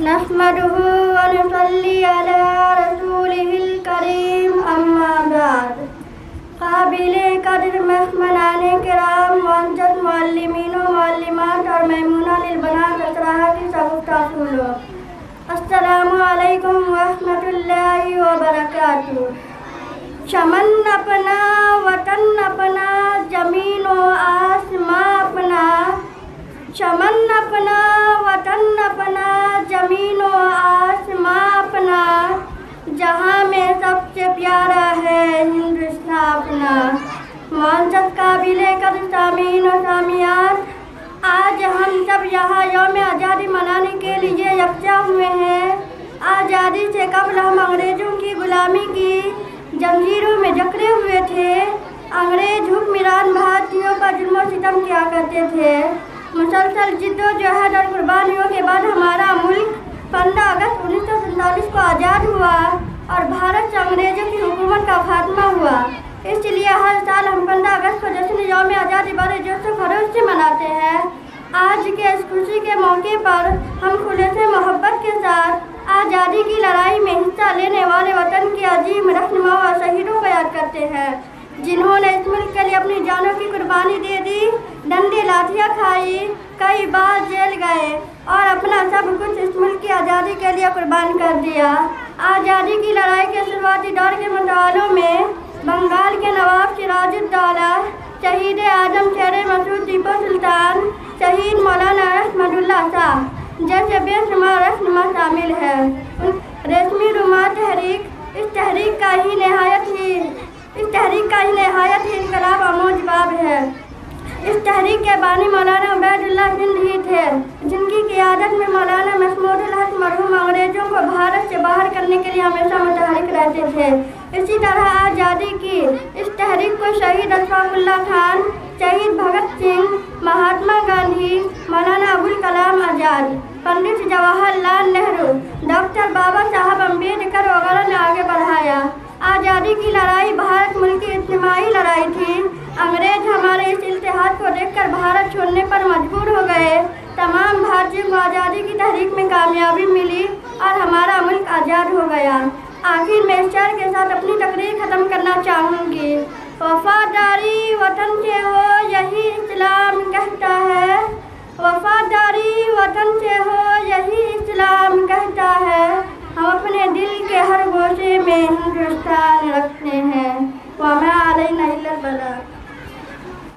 نحمده ونصلي على رسوله الكريم أما بعد قابل قدر مہمانان کرام معزز معلمین و معلمات اور میمونہ للبنات اسرار کی سب السلام علیکم ورحمۃ اللہ وبرکاتہ۔ چمن اپنا وطن اپنا زمین و آسماں اپنا، چمن اپنا وطن اپنا زمین و آسماں اپنا، جہاں میں سب سے پیارا ہے ہندوستان اپنا۔ معزز قابل قدر سامعین و سامعات، آج ہم سب یہاں یوم آزادی منانے کے لیے یکجا ہوئے ہیں۔ آزادی سے قبل ہم انگریزوں کی غلامی کی زنجیروں میں جکڑے ہوئے تھے۔ انگریز حکمران بھارتیوں پر ظلم و ستم کیا کرتے تھے۔ مسلسل جد و جہد اور قربانیوں کے بعد ہمارا ملک 15 اگست 1947 کو آزاد ہوا اور بھارت سے انگریزوں کی حکومت کا خاتمہ ہوا۔ اس لیے ہر سال ہم 15 اگست کو جشن یوم آزادی بڑے جوش و خروش سے مناتے ہیں۔ آج کے اس خوشی کے موقع پر ہم خلوص محبت کے ساتھ آزادی کی لڑائی میں حصہ لینے والے وطن کے عظیم رہنماؤں اور شہیدوں کو یاد کرتے ہیں، جنہوں نے اس ملک کے لیے اپنی جانوں کی قربانی دے دی، ڈنڈے لاٹھیاں کھائی، کئی بار جیل گئے اور اپنا سب کچھ اس ملک کی آزادی کے لیے قربان کر دیا۔ آزادی کی لڑائی کے شروعاتی دور کے متوالوں میں بنگال کے نواب سراج الدولہ، شہید اعظم شیر مسعود ٹیپو سلطان، شہید مولانا احمد اللہ شاہ جیسے بے شمار رہنما شامل ہیں۔ ریشمی رومال تحریک اس تحریک کا ہی نہایت ہی انقلاب آموز باب ہے۔ اس تحریک کے بانی مولانا عبید اللہ سندھ ہی تھے، جن کی قیادت میں مولانا محمود الحق مرحوم انگریزوں کو بھارت سے باہر کرنے کے لیے ہمیشہ متحرک رہتے تھے۔ اسی طرح آزادی کی اس تحریک کو شہید اشفاق اللہ خان، شہید بھگت سنگھ، مہاتما گاندھی، مولانا ابوالکلام آزاد، پنڈت جواہر لال نہرو، ڈاکٹر بابا صاحب امبیڈکر وغیرہ نے آگے بڑھایا۔ آزادی کی لڑائی بھارت ملک کی اجتماعی لڑائی تھی۔ انگریز ہمارے اس اتحاد کو دیکھ کر بھارت چھوڑنے پر مجبور ہو گئے۔ تمام بھارتیوں کو آزادی کی تحریک میں کامیابی ملی اور ہمارا ملک آزاد ہو گیا۔ آخر میں اس شعر کے ساتھ اپنی تقریر ختم کرنا چاہوں گی۔ وفاداری وطن سے ہو یہی اسلام کہتا ہے، وفاداری وطن سے ہو یہی اسلام کہتا ہے، ہم اپنے دل کے ہر گوشے میں ہندوستان رکھتے ہیں۔ وما علینا الا البلاغ۔